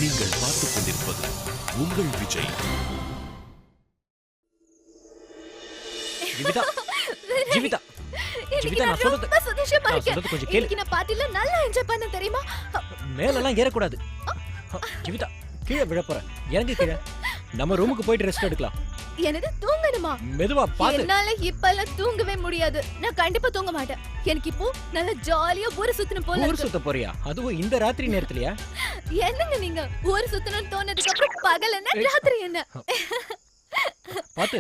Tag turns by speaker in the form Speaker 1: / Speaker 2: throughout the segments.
Speaker 1: நீங்கள் பார்த்துக் கொண்டிருப்பது உங்கள் விஜய்.
Speaker 2: ஜீவிதா, ஜீவிதா, ஜீவிதா, நான் சொல்றது
Speaker 3: சந்தோஷமா இருக்கேன்.
Speaker 2: கொஞ்சம் கேளு.
Speaker 3: இன்னைக்கு நான் பார்ட்டில நல்லா என்ஜாய் பண்ண தெரியுமா?
Speaker 2: மேலெல்லாம் ஏறக்கூடாது. ஜீவிதா, கீழே விழ போற. இறங்கு கீழே. நம்ம ரூமுக்கு போயிட்டு ரெஸ்ட் எடுக்கலாம்.
Speaker 3: எனக்கு தூங்கணுமா?
Speaker 2: மெதுவா பாத்து.
Speaker 3: என்னால இப்பெல்லாம் தூங்கவே முடியாது. நான் கண்டிப்பா தூங்க மாட்டேன். எனக்கு இப்போ நல்ல ஜாலியா ஊரு சுத்தணும் போல
Speaker 2: ஊர்
Speaker 3: இருக்கு.
Speaker 2: சுத்த போறியா? அதுவும் இந்த ராத்திரி நேரத்துலயா?
Speaker 3: என்னங்க நீங்க ஊரு சுத்தணும்னு தோணதுக்கு அப்புறம் பகல் என்ன ராத்திரி என்ன?
Speaker 2: பாத்து.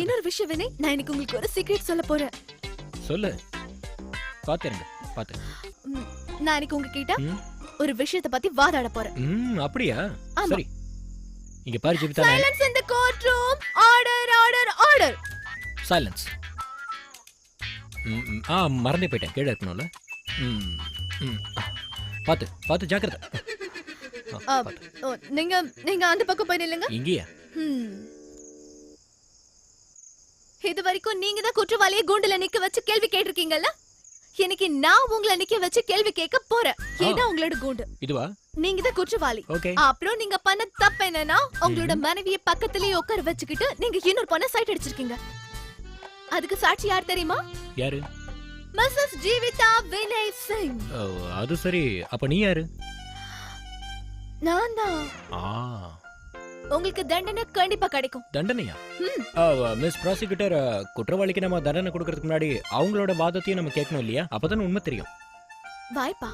Speaker 3: இன்னொரு விஷயம் வேணே, நான் இன்னைக்கு உங்களுக்கு ஒரு சீக்ரெட் சொல்ல போறேன்.
Speaker 2: சொல்லு. பாத்துருங்க. பாத்து.
Speaker 3: நான் இன்னைக்கு உங்ககிட்ட ஒரு விஷயத்தை பத்தி வாதாட போறேன்.
Speaker 2: அப்படியா? சரி. இங்க பாரு Jeevitha.
Speaker 3: Silence in the court room. Order order order.
Speaker 2: Silence. மறந்தே போயிட்டேன். கீழே இருக்கணும்ல. பாத்து பாத்து ஜாக்கிரதை.
Speaker 3: நீங்க நீங்க அந்த பக்கம் போய் நில்லுங்க.
Speaker 2: இங்கயா?
Speaker 3: இது வரைக்கும் நீங்க தான் குற்றவாளியை கூண்டுல நிக்க வச்சு கேள்வி கேட்டிருக்கீங்கல்ல? இன்னைக்கு நான் உங்களை நிக்க வச்சு கேள்வி கேட்க போறேன். இதான் உங்களோட கூண்டு.
Speaker 2: இதுவா?
Speaker 3: நீங்க தான் குற்றவாளி. அப்புறம் நீங்க பண்ண தப்பு என்னன்னா, உங்களோட மனைவியை பக்கத்துலயே உட்கார வச்சுக்கிட்டு நீங்க இன்னொரு பொண்ணை சைட் அடிச்சிருக்கீங்க. அதுக்கு சாட்சி யார் தெரியுமா?
Speaker 2: யாரு?
Speaker 3: மிஸ்ஸஸ் ஜீவிதா வினய் சிங்.
Speaker 2: அது சரி. அப்ப நீ யாரு?
Speaker 3: நான் தான். உங்களுக்கு தண்டனை கண்டிப்பா கிடைக்கும்.
Speaker 2: தண்டனையா? மிஸ் ப்ராசிக்யூட்டர், குற்றவாளிக்கு நம்ம தண்டனை கொடுக்கறதுக்கு முன்னாடி அவங்களோட வாதத்தையும் நம்ம கேட்கணும் இல்லையா? அப்பதான் உண்மை தெரியும்.
Speaker 3: வாய்ப்பா?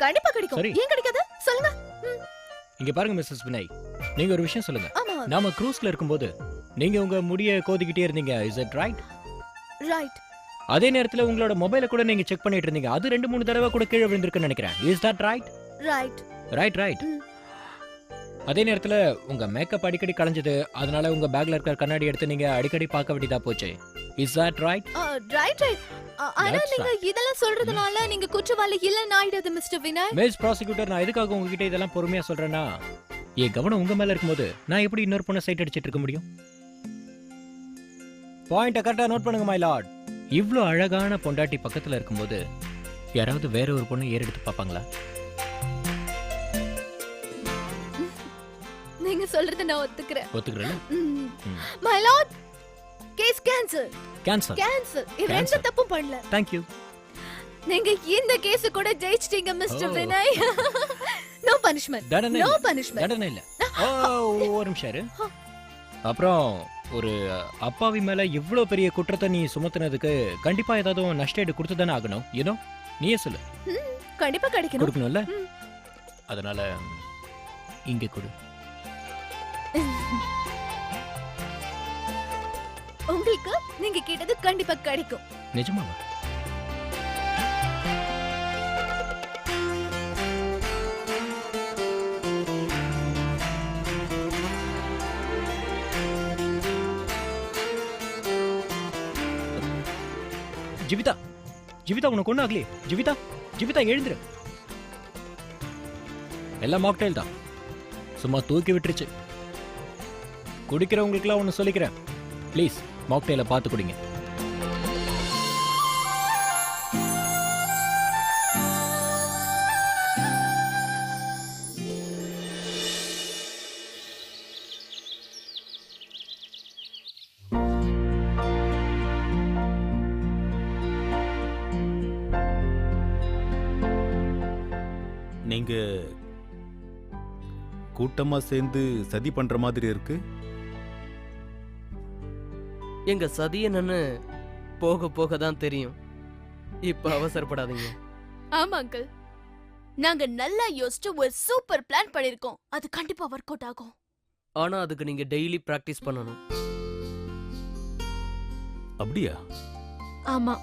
Speaker 3: கண்டிப்பா கிடைக்கும். ஏன் கிடைக்காது சொல்லுங்க.
Speaker 2: இங்க பாருங்க மிஸ்ஸஸ் வினய், நீங்க ஒரு விஷயம் சொல்லுங்க. நாம க்ரூஸ்ல இருக்கும்போது நீங்க உங்க முடிய கோதிக்கிட்டே இருந்தீங்க. Is it right?
Speaker 3: ரைட்.
Speaker 2: அதே நேரத்துல உங்களோட மொபைலை கூட நீங்க செக் பண்ணிட்டு இருந்தீங்க. அது 2-3 தடவை கூட கீழே விழுந்திருக்குன்னு நினைக்கிறேன். Is that right?
Speaker 3: Right.
Speaker 2: Right right. அதே நேரத்துல உங்க மேக்கப் அடிக்கடி கலஞ்சது. அதனால உங்க பேக்ல இருக்கிற கண்ணாடி எடுத்து நீங்க அடிக்கடி பார்க்க வேண்டியதா போச்சு. Is that right?
Speaker 3: Right right. ஆனா நீங்க இதெல்லாம் சொல்றதுனால நீங்க குற்றவாளி இல்லன்னு ஆயிடுது மிஸ்டர் வினய்.
Speaker 2: மிஸ் ப்ராசிக்யூட்டர், நான் எதுக்காக உங்ககிட்ட இதெல்லாம் பொறுமையா சொல்றேன்னா, என் கவனம் உங்க மேல இருக்கும்போது நான் எப்படி இன்னொரு பொண்ணை சைட் அடிச்சிட்டு இருக்க முடியும்? பாயிண்ட கரெக்டா நோட் பண்ணுங்க மை லார்ட். இவ்ளோ அழகான பொண்டாட்டி பக்கத்துல இருக்கும்போது யாராவது வேற ஒரு பொண்ணை ஏறெடுத்து பாப்பாங்களா?
Speaker 3: நீங்க சொல்றத நான் ஒத்துக்கிறேன்.
Speaker 2: ஒத்துக்கிறேன்.
Speaker 3: My lord, case cancel.
Speaker 2: Cancel.
Speaker 3: Cancel. இது ரெண்டு தப்பும் பண்ணல.
Speaker 2: Thank you.
Speaker 3: நீங்க இந்த கேஸ் கூட ஜெயிச்சிட்டீங்க mister Vinay. No punishment. No punishment.
Speaker 2: தண்டனை இல்ல. ஒரு நிமிஷம் இரு. அப்புறம் ஒரு அப்பாவி மேல இவ்ளோ பெரிய குற்றத்தை நீ சுமத்துனதுக்கு கண்டிப்பா ஏதாவது நஷ்டஈடு கொடுத்து தானே ஆகணும். யூனோ, நீயே சொல்லு.
Speaker 3: கண்டிப்பா கிடைக்கணும்.
Speaker 2: கொடுக்கணும்ல? அதனால இங்க கொடு.
Speaker 3: உங்களுக்கு நீங்க கேட்டது கண்டிப்பா கிடைக்கும்.
Speaker 2: நிஜமாவா? ஜீவிதா, ஜீவிதா, உனக்கு ஒண்ணு ஆகலையே? ஜீவிதா, ஜீவிதா எழுந்துரு. எல்லாம் மாக்டெயில் தான், சும்மா தூக்கி விட்டுருச்சு. குடிக்கிறவங்களுக்குலாம் ஒன்று சொல்லிக்கிறேன், ப்ளீஸ் மாக்டெயிலை பார்த்து குடிங்க.
Speaker 4: நீங்க கூட்டமா சேர்ந்து சதி பண்ற மாதிரி இருக்கு.
Speaker 5: எங்க சதி என்னன்னு போக போக தான் தெரியும். இப்ப அவசரப்படாதீங்க.
Speaker 3: ஆமா அங்கிள், நாங்க நல்லா யோசிச்சு ஒரு சூப்பர் பிளான் பண்ணிருக்கோம். அது கண்டிப்பா வொர்க் அவுட் ஆகும்.
Speaker 5: ஆனா அதுக்கு நீங்க டெய்லி பிராக்டிஸ் பண்ணணும்.
Speaker 4: அப்படியா?
Speaker 6: ஆமா,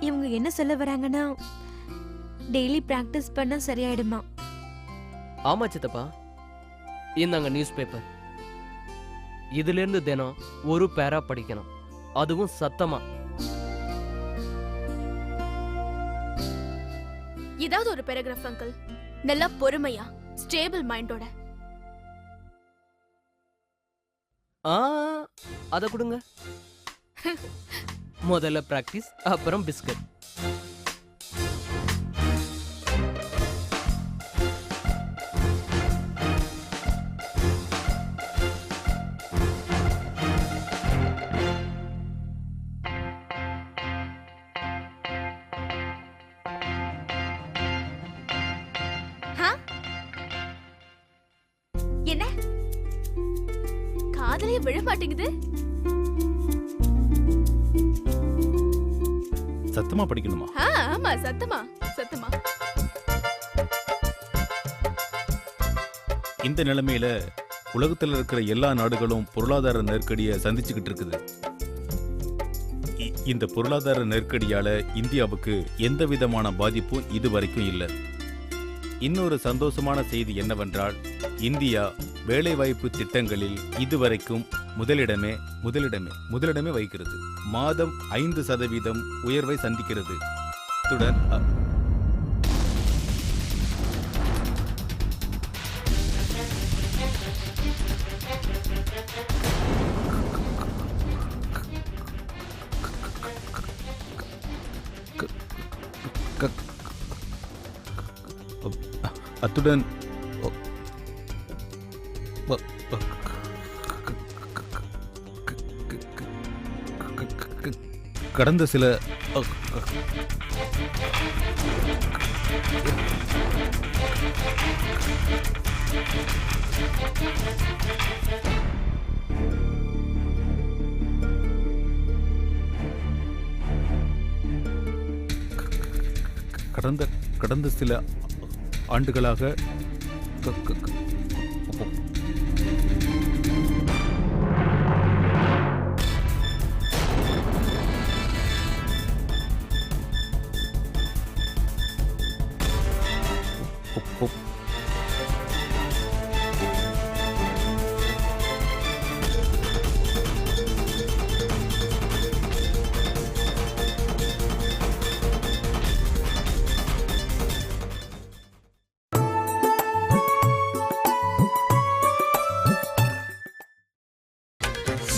Speaker 6: இவங்க என்ன சொல்ல வராங்கன்னா டெய்லி பிராக்டிஸ் பண்ணா சரியாயிடுமா?
Speaker 5: ஆமா சித்தப்பா, இந்தாங்க நியூஸ் பேப்பர். இதுல இருந்து தினம் ஒரு பேரா படிக்கணும், அதுவும் சத்தமா.
Speaker 3: ஏதாவது ஒரு பேராகிராஃப் அங்கிள், நல்லா பொறுமையா ஸ்டேபிள் மைண்டோட.
Speaker 5: அத கொடுங்க. முதல்ல பிராக்டிஸ், அப்புறம் பிஸ்கட்.
Speaker 3: காதலையே விழ மாட்டேங்குது.
Speaker 4: சத்தமா படிக்கணுமா?
Speaker 3: ஆமா, சத்தமா சத்தமா.
Speaker 4: இந்த நிலைமையில உலகத்துல இருக்கிற எல்லா நாடுகளும் பொருளாதார நெருக்கடியை சந்திச்சுக்கிட்டு இருக்குது. இந்த பொருளாதார நெருக்கடியால இந்தியாவுக்கு எந்த விதமான பாதிப்பும் இதுவரைக்கும் இல்லை. இன்னொரு சந்தோஷமான செய்தி என்னவென்றால், இந்தியா வேலைவாய்ப்பு திட்டங்களில் இதுவரைக்கும் முதலிடமே வகிக்கிறது. மாதம் 5% உயர்வை சந்திக்கிறது. இத்துடன் அத்துடன் கடந்த சில கடந்த சில ஆண்டுகளாக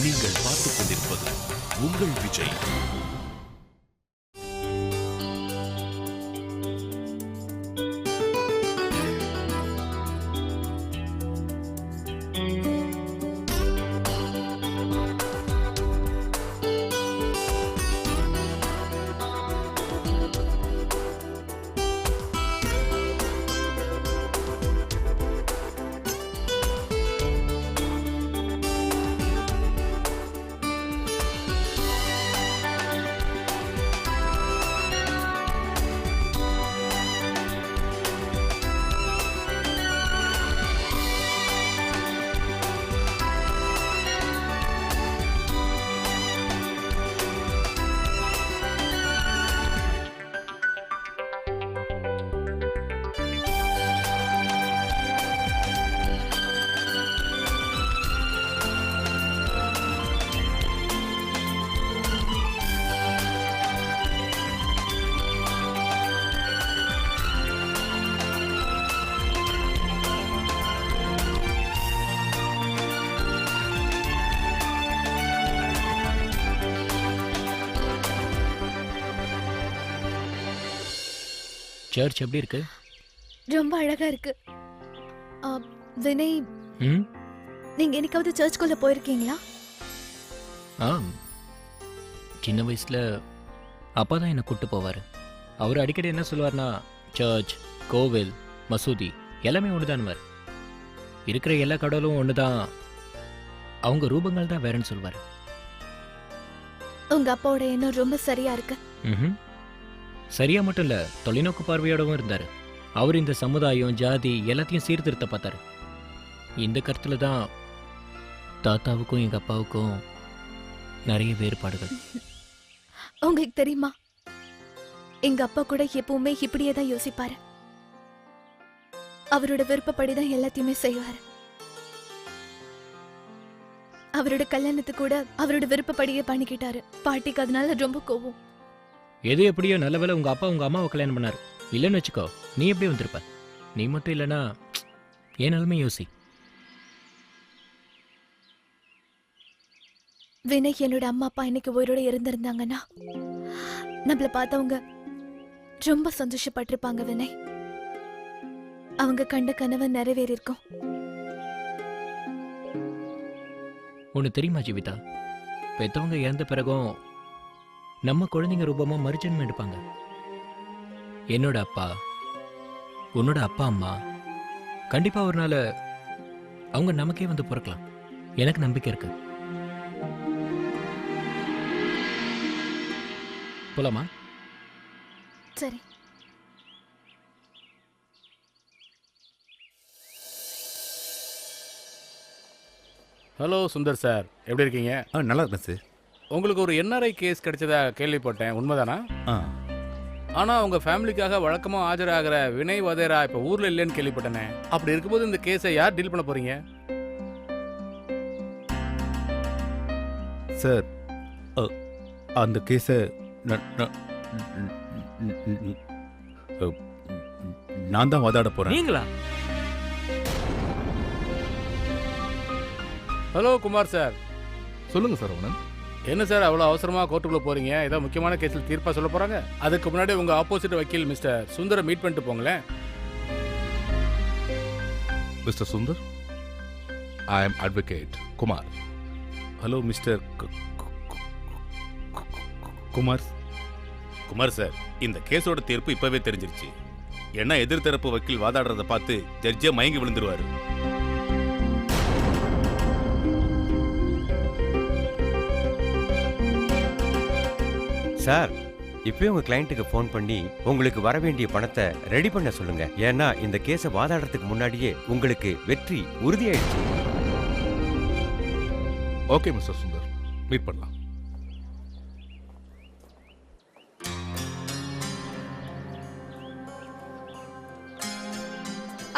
Speaker 1: நீங்கள் பார்த்துக் கொண்டிருப்பது உங்கள் விஜய்.
Speaker 2: சர்ச் எப்படி இருக்கு?
Speaker 3: ரொம்ப அழகா இருக்கு. வினய்,
Speaker 2: ம்
Speaker 3: நீங்க என்னைக்காவது சர்ச்சுக்குள்ள போயிருக்கீங்களா?
Speaker 2: சின்ன வயசுல அப்பா தான் என்னை கூப்பிட்டு போவார். அவர் அடிக்கடி என்ன சொல்லுவார்னா, சர்ச், கோவில், மசூதி எல்லாமே ஒன்று தான்வார். இருக்கிற எல்லா கடவுளும் ஒன்று தான், அவங்க ரூபங்கள் தான் வேறன்னு சொல்வார்.
Speaker 3: உங்க அப்பாவோட எண்ணம் ரொம்ப சரியா இருக்கு.
Speaker 2: ம் சரியா மட்டும் இல்லை, தொலைநோக்கு பார்வையோடவும் இருந்தார். அவர் இந்த சமுதாயம், ஜாதி எல்லாத்தையும் சீர்திருத்த பார்த்தார். இந்த கருத்துல தான் தாத்தாவுக்கும் எங்கள் அப்பாவுக்கும் நிறைய வேறுபாடுகள்.
Speaker 3: உங்களுக்கு தெரியுமா, எங்க அப்பா கூட எப்பவுமே இப்படியே தான் யோசிப்பாரு. அவரோட விருப்பப்படிதான் எல்லாத்தையுமே செய்வாரு. அவரோட கல்யாணத்துக்கு கூட அவரோட விருப்பப்படியே பண்ணிக்கிட்டாரு. பாட்டிக்கு அதனால ரொம்ப கோவம்.
Speaker 2: எது எப்படியோ நல்ல வேளை உங்க அப்பா உங்க அம்மாவை கல்யாணம் பண்ணாரு. இல்லைன்னு வச்சுக்கோ, நீ எப்படி வந்திருப்ப? நீ மட்டும் இல்லைன்னா ஏனாலுமே யோசி.
Speaker 3: வினய், என்னோட அம்மா அப்பா இன்னைக்கு உயிரோட இருந்திருந்தாங்கன்னா நம்மள பார்த்தவங்க ரொம்ப சந்தோஷப்பட்டிருப்பாங்க. வினய், அவங்க கண்ட கனவு நிறைவேறி இருக்கும்.
Speaker 2: ஒன்று தெரியுமா ஜீவிதா, பெத்தவங்க இறந்த பிறகும் நம்ம குழந்தைங்க ரூபமா மறுஜன்மம் எடுப்பாங்க. என்னோட அப்பா, உன்னோட அப்பா அம்மா கண்டிப்பா ஒரு நாள் அவங்க நமக்கே வந்து பிறக்கலாம். எனக்கு நம்பிக்கை இருக்கு. போலாமா?
Speaker 3: சரி.
Speaker 7: ஹலோ சுந்தர் சார், எப்படி இருக்கீங்க?
Speaker 4: நல்லா இருக்கேன் சார்.
Speaker 7: உங்களுக்கு ஒரு என்ஆர்ஐ கேஸ் கிடைச்சதா கேள்விப்பட்டேன், உண்மைதானா?
Speaker 4: ஆ
Speaker 7: ஆனால் உங்கள் ஃபேமிலிக்காக வழக்கமாக ஆஜராகிற வினய் வதேரா இப்போ ஊரில் இல்லைன்னு கேள்விப்பட்டேனே. அப்படி இருக்கும்போது இந்த கேஸை யார் டீல் பண்ண போகிறீங்க?
Speaker 4: சார், அந்த கேஸை நான் தான் வாதாட போகிறேன்.
Speaker 2: நீங்களா?
Speaker 7: Hello Kumar sir.
Speaker 1: சொல்லுங்க சரவணன்.
Speaker 7: என்ன சார் அவ்வளோ அவசரமாக கோர்ட்டுக்குள்ளே போகிறீங்க? ஏதோ முக்கியமான கேஸில் தீர்ப்பாக சொல்ல போகிறாங்க. அதுக்கு முன்னாடி உங்கள் ஆப்போசிட் வக்கீல் மிஸ்டர் சுந்தரை மீட் பண்ணிட்டு போங்களேன்.
Speaker 1: Mister Sundar, I am advocate Kumar.
Speaker 4: Hello mister Kumar. Kumar sir, இந்த கேஸோட தீர்ப்பு இப்பவே தெரிஞ்சிருச்சு. ஏன்னா எதிர்த்தரப்பு வக்கீல் வாதாடுறத பார்த்து ஜட்ஜே மயங்கி விழுந்துருவாரு.
Speaker 8: சார், இப்போயே உங்க கிளையண்ட்டுக்கு ஃபோன் பண்ணி உங்களுக்கு வர வேண்டிய பணத்தை ரெடி பண்ண சொல்லுங்க. ஏன்னா இந்த கேஸை வாதாடுறதுக்கு முன்னாடியே உங்களுக்கு வெற்றி உறுதியாயிடுச்சு.
Speaker 1: ஓகே மிஸ்டர் சுந்தர், மீட் பண்ணலாம்.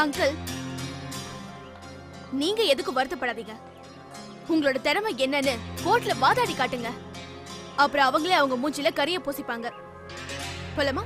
Speaker 9: அங்கிள், நீங்க எதுக்கு வருத்தப்படாதீங்க. உங்களோட திறமை என்னன்னு கோர்ட்ல வாதாடி காட்டுங்க. அப்புறம் அவங்களே அவங்க மூஞ்சில கரிய பூசிப்பாங்க. போலாமா?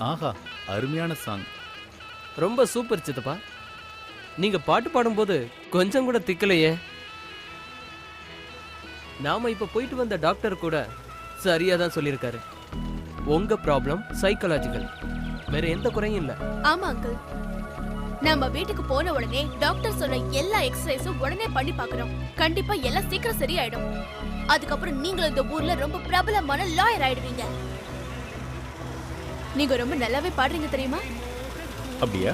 Speaker 4: ஆஹா, அருமையான சாங்.
Speaker 5: ரொம்ப சூப்பர் சித்தப்பா. நீங்க பாட்டு பாடும்போது கொஞ்சம் கூட திக்கலையே. நாம இப்ப போயிட்டு வந்த டாக்டர் கூட சரியா தான் சொல்லியிருக்காரு. உங்க ப்ராப்ளம் சைக்காலஜிக்கல், வேற எந்த குறையும் இல்ல.
Speaker 9: ஆமா அங்கிள், நம்ம வீட்டுக்கு போன உடனே டாக்டர் சொன்ன எல்லா எக்ஸசைஸும் உடனே பண்ணி பார்க்கறோம். கண்டிப்பா எல்லாம் சீக்கிரம் சரியாயிடும். அதுக்கப்புறம் நீங்களும் இந்த ஊர்ல ரொம்ப பிரபலமான லாயர் ஆயிடுவீங்க. நீங்க ரொம்ப நல்லாவே பாடுறீங்க தெரியுமா?
Speaker 4: அப்படியா?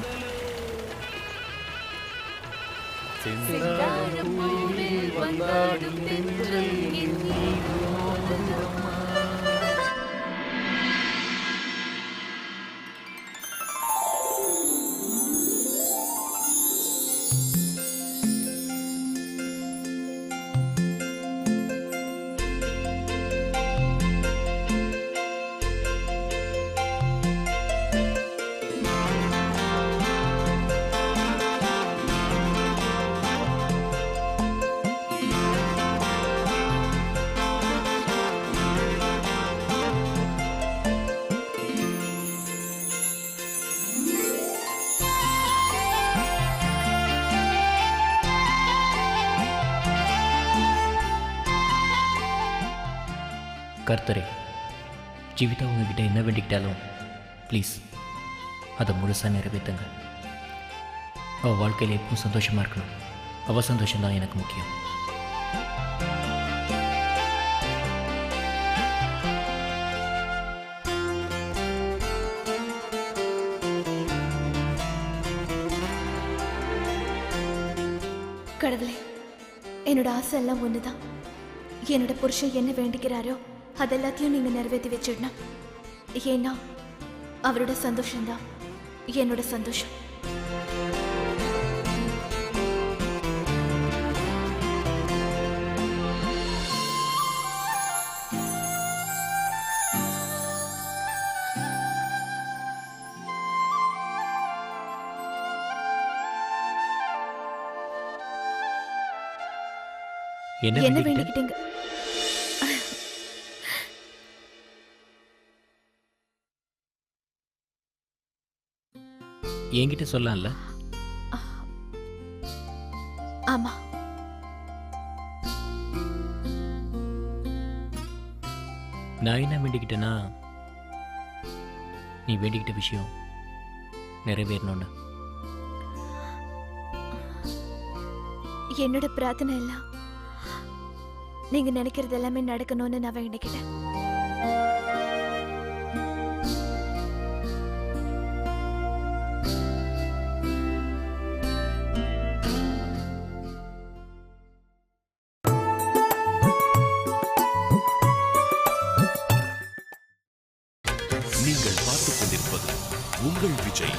Speaker 2: கர்த்தரே, ஜீவிதா உங்ககிட்ட என்ன வேண்டிக்கிட்டாலும் ப்ளீஸ் அதை முழுசாக நிறைவேற்றுங்க. அவள் வாழ்க்கையில் எப்பவும் சந்தோஷமாக இருக்கணும். அவள் சந்தோஷம்தான் எனக்கு முக்கியம்.
Speaker 3: கடவுளே, என்னோட ஆசை எல்லாம் ஒண்ணுதான். என்னோட புருஷன் என்ன வேண்டிக்கிறாரோ அதெல்லாத்தையும் நீங்க நிறைவேற்றி வச்சிடணும். ஏன்னா அவரோட சந்தோஷம்தான் என்னோட சந்தோஷம்.
Speaker 2: என்ன
Speaker 3: என்ன
Speaker 2: வேண்டிக்கிட்ட?
Speaker 3: வேண்டிக்கிட்டீங்க?
Speaker 2: என்கிட்ட சொல்லலாம்ல?
Speaker 3: ஆமா,
Speaker 2: நான் என்ன வேண்டிக்கிட்டேன்னா நீ வேண்டிக்கிட்ட விஷயம் நிறைவேறணும்னு.
Speaker 3: என்னோட பிரார்த்தனை எல்லாம் நீங்க நினைக்கிறது எல்லாமே நடக்கணும்னு நான் வேண்டிக்கிட்டேன்.
Speaker 10: நீங்கள் பார்த்துக் கொண்டிருப்பது உங்கள் விஜய்.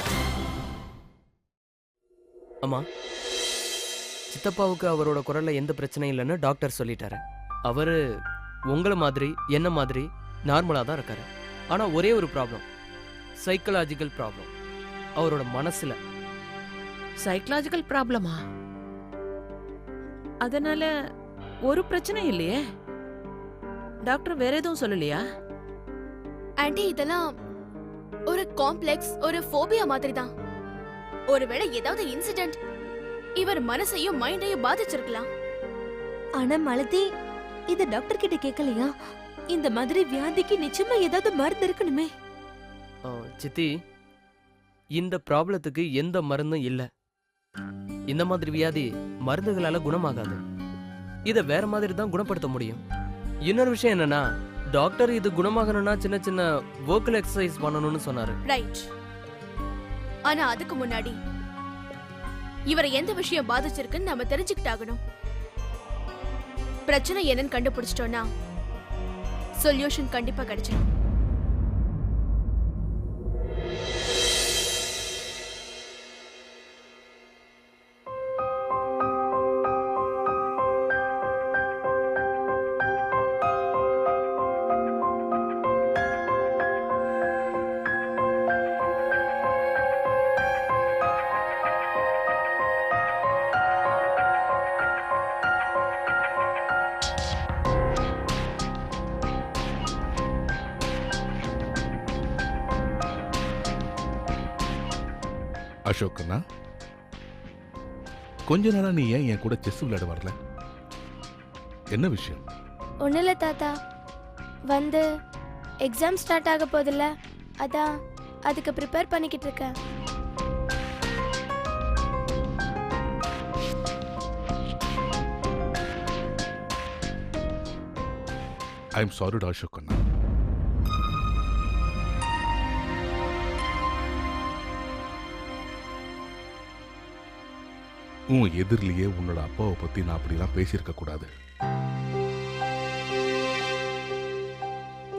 Speaker 5: அம்மா, சித்தப்பாவுக்கு அவரோட குரல்ல எந்த பிரச்சனையும் இல்லைன்னு டாக்டர் சொல்லிட்டாரு. அவரு உங்களை மாதிரி என்ன மாதிரி நார்மலாக தான் இருக்காரு. ஆனால் ஒரே ஒரு ப்ராப்ளம், சைக்கலாஜிக்கல் ப்ராப்ளம் அவரோட மனசுல.
Speaker 11: சைக்கலாஜிக்கல் ப்ராப்ளமா? அதனால ஒரு பிரச்சனை இல்லையே. டாக்டர் வேற எதுவும் சொல்லலையா?
Speaker 9: ஆண்டி, இதெல்லாம் ஒரு காம்ப்ளெக்ஸ், ஒரு ஃபோபியா மாதிரி தான். ஒருவேளை ஏதாவது இன்சிடென்ட் இவர் மனசையும் மைண்டையும் பாதிச்சிருக்கலாம்.
Speaker 6: ஆனா மாலதி, இது டாக்டர் கிட்ட கேட்கலையா? இந்த மாதிரி வியாதிக்கு நிச்சயமா ஏதாவது மருந்து இருக்கணுமே.
Speaker 5: சித்தி, இந்த ப்ராப்ளத்துக்கு எந்த மருந்தும் இல்லை. இந்த மாதிரி வியாதி மருந்துகளால குணமாகாது. இதை வேற மாதிரி தான் குணப்படுத்த முடியும். இன்னொரு விஷயம் என்னன்னா, டாக்டர் இது குணமாகணும்னா சின்ன சின்ன வோக்கல் எக்ஸசைஸ் பண்ணணும்னு சொன்னாரு.
Speaker 9: ரைட். ஆனா அதுக்கு முன்னாடி இவரை எந்த விஷயம் பாதிச்சிருக்குன்னு நாம தெரிஞ்சுக்கிட்டாகணும். பிரச்சனை என்னன்னு கண்டுபிடிச்சிட்டோம்னா சொல்யூஷன் கண்டிப்பா கிடைச்சிடும்.
Speaker 1: அசோக்கண்ணா, கொஞ்ச நாளா நீ ஏன் என் கூட செஸ் விளையாட வரல? என்ன விஷயம்?
Speaker 12: ஒன்றும் இல்லை தாத்தா, வந்து எக்ஸாம் ஸ்டார்ட் ஆக போதில்ல, அதான் அதுக்கு ப்ரிப்பேர் பண்ணிக்கிட்டு இருக்கேன்.
Speaker 1: ஐ எம் சாரிடா அசோக்கண்ணா. உன் எதிரிலேயே உன்னோட அப்பாவை பத்தி நான் அப்படிலாம் பேசியிருக்க கூடாது.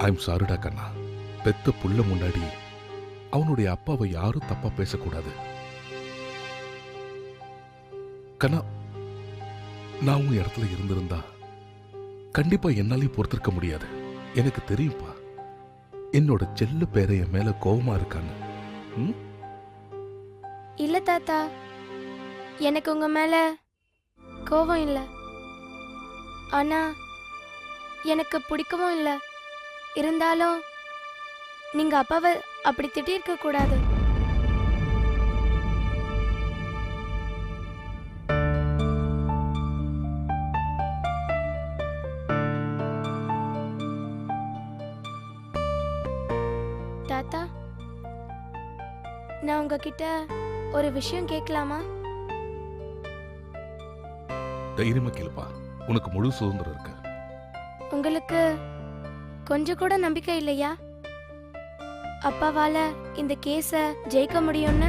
Speaker 1: ஐம் சாரிடா கண்ணா. பெத்த புள்ள முன்னாடி அவனுடைய அப்பாவை யாரும் தப்பா பேசக்கூடாது. கண்ணா, நான் உன் இடத்துல இருந்திருந்தா கண்டிப்பா என்னாலையும் பொறுத்திருக்க முடியாது. எனக்கு தெரியும்பா, என்னோட செல்ல பேரை என் மேல கோவமா இருக்கான்னு.
Speaker 12: இல்லை தாத்தா, எனக்கு உங்க மேல கோபம் இல்லை. ஆனா எனக்கு பிடிக்கவும் இல்லை. இருந்தாலும் நீங்க அப்பாவை அப்படி திட்டிருக்க கூடாது. தாத்தா, நான் உங்ககிட்ட ஒரு விஷயம் கேட்கலாமா?
Speaker 1: தைரியமா கேளுப்பா, உனக்கு முழு சுதந்திரம் இருக்கு.
Speaker 12: உங்களுக்கு கொஞ்சம் கூட நம்பிக்கை இல்லையா அப்பாவால இந்த கேஸ ஜெயிக்க முடியும்னு?